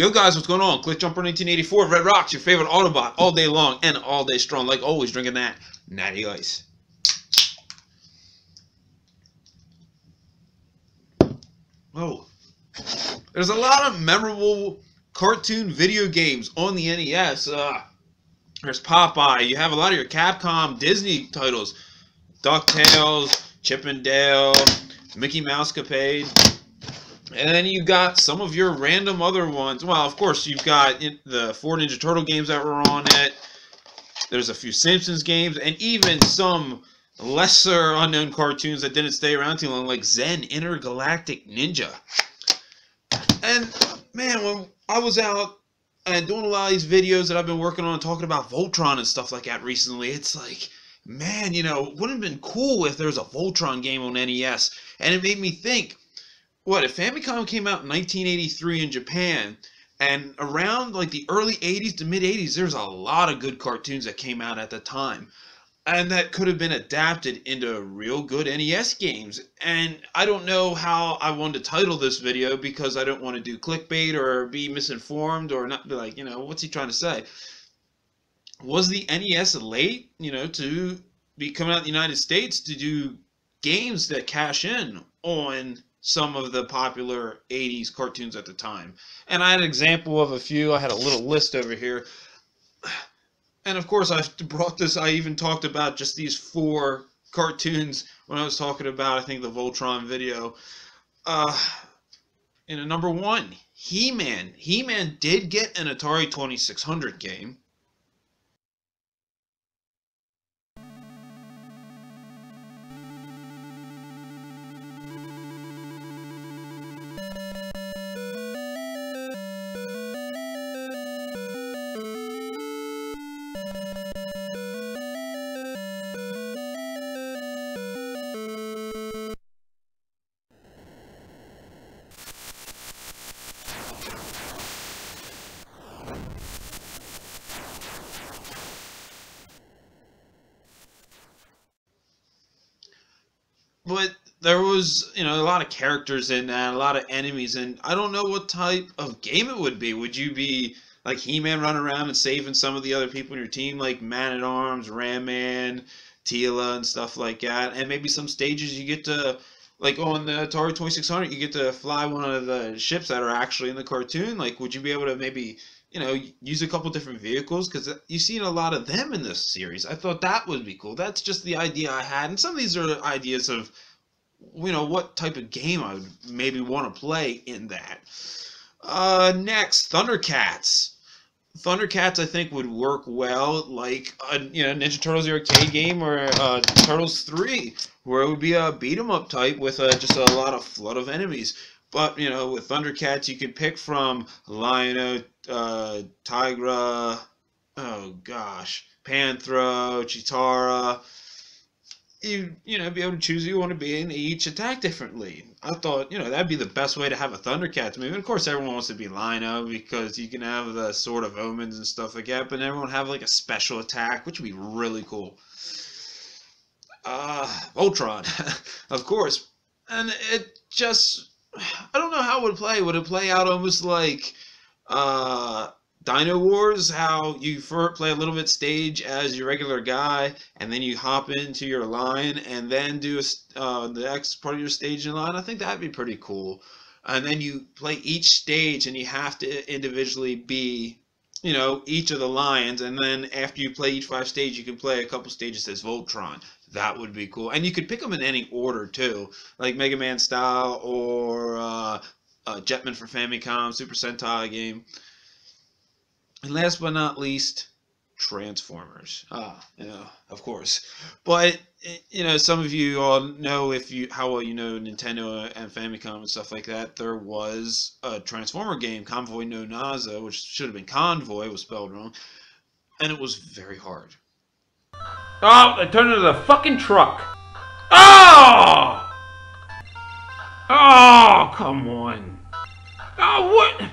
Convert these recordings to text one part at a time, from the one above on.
Yo guys, what's going on? ClickJumper 1984, Red Rocks, your favorite Autobot, all day long and all day strong, like always, drinking that natty ice. Oh, there's a lot of memorable cartoon video games on the NES. There's Popeye. You have a lot of your Capcom, Disney titles, DuckTales, Chip and Dale, Mickey Mousecapade. And then you got some of your random other ones. Well, of course, you've got the 4 Ninja Turtle games that were on it. There's a few Simpsons games, and even some lesser unknown cartoons that didn't stay around too long, like Zen Intergalactic Ninja. And, man, when I was out and doing a lot of these videos that I've been working on talking about Voltron and stuff like that recently, it's like, man, you know, wouldn't have been cool if there was a Voltron game on NES. And it made me think, what, if Famicom came out in 1983 in Japan, and around like the early 80s to mid 80s, there's a lot of good cartoons that came out at the time. And that could have been adapted into real good NES games. And I don't know how I wanted to title this video because I don't want to do clickbait or be misinformed or not be like, you know, what's he trying to say? Was the NES late, you know, to be coming out in the United States to do games that cash in on some of the popular 80s cartoons at the time? And I had an example of a few. I had a little list over here. And of course, I brought this, I even talked about just these 4 cartoons when I was talking about, I think, the Voltron video. In number 1, He-Man. He-Man did get an Atari 2600 game. But there was, you know, a lot of characters in that, a lot of enemies, and I don't know what type of game it would be. Would you be like He-Man running around and saving some of the other people in your team, like Man-at-Arms, Ram-Man, Teela, and stuff like that? And maybe some stages you get to, like on the Atari 2600, you get to fly one of the ships that are actually in the cartoon. Like, would you be able to maybe, you know, use a couple different vehicles? Because you've seen a lot of them in this series. I thought that would be cool. That's just the idea I had. And some of these are ideas of, you know, what type of game I would maybe want to play in that. Next, Thundercats. Thundercats, I think, would work well like a, you know, Ninja Turtles the arcade game or Turtles 3, where it would be a beat-em-up type with just a lot of flood of enemies. But, you know, with Thundercats, you could pick from Lion-O, Tigra, oh gosh, Panthro, Chitara. You know, be able to choose who you want to be and each attack differently. I thought, you know, that'd be the best way to have a Thundercats movie. And of course, everyone wants to be Lion-O because you can have the Sword of Omens and stuff like that, but everyone have like a special attack, which would be really cool. Voltron, of course. And it just, I don't know how it would play. Would it play out almost like Dino Wars, how you play a little bit stage as your regular guy, and then you hop into your line, and then do the next part of your stage in line? I think that'd be pretty cool. And then you play each stage, and you have to individually be, you know, each of the lions, and then after you play each 5 stages, you can play a couple stages as Voltron. That would be cool. And you could pick them in any order, too, like Mega Man style, or Jetman for Famicom, Super Sentai game. And last but not least, Transformers. You know, of course. But, you know, some of you all know, how well you know Nintendo and Famicom and stuff like that, there was a Transformer game, Convoy no Naza, which should have been Convoy, was spelled wrong, and it was very hard. Oh, they turned into the fucking truck. Oh! Oh, come on. Oh, what?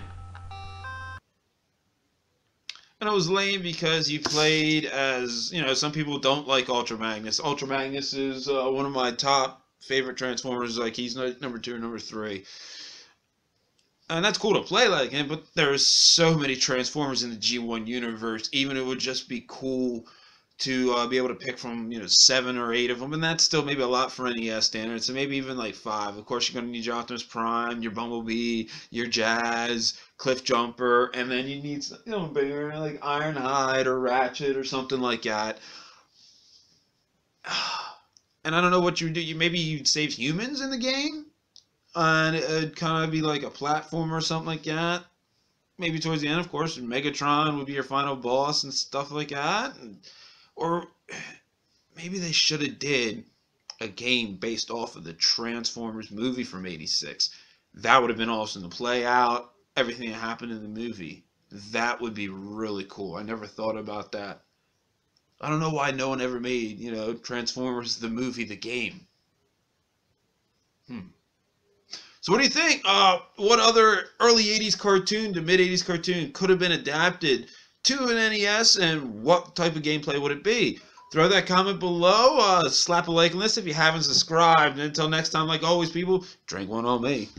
And it was lame because you played as, you know, some people don't like Ultra Magnus. Ultra Magnus is one of my top favorite Transformers. Like, he's number 2 or number 3. And that's cool to play like him, but there's so many Transformers in the G1 universe. Even it would just be cool to be able to pick from 7 or 8 of them, and that's still maybe a lot for NES standards. So maybe even like 5. Of course, you're gonna need your Optimus Prime, your Bumblebee, your Jazz, Cliff Jumper, and then you need bigger like Ironhide or Ratchet or something like that. And I don't know what you would do. Maybe you'd save humans in the game, and it'd kind of be like a platform or something like that. Maybe towards the end, of course, Megatron would be your final boss and stuff like that. Or maybe they should have did a game based off of the Transformers movie from '86. That would have been awesome to play out everything that happened in the movie. That would be really cool. I never thought about that. I don't know why no one ever made, Transformers the movie, the game. So what do you think? What other early 80s cartoon to mid 80s cartoon could have been adapted to an NES, and what type of gameplay would it be? Throw that comment below, slap a like on this if you haven't subscribed, and until next time, like always, people, drink one on me.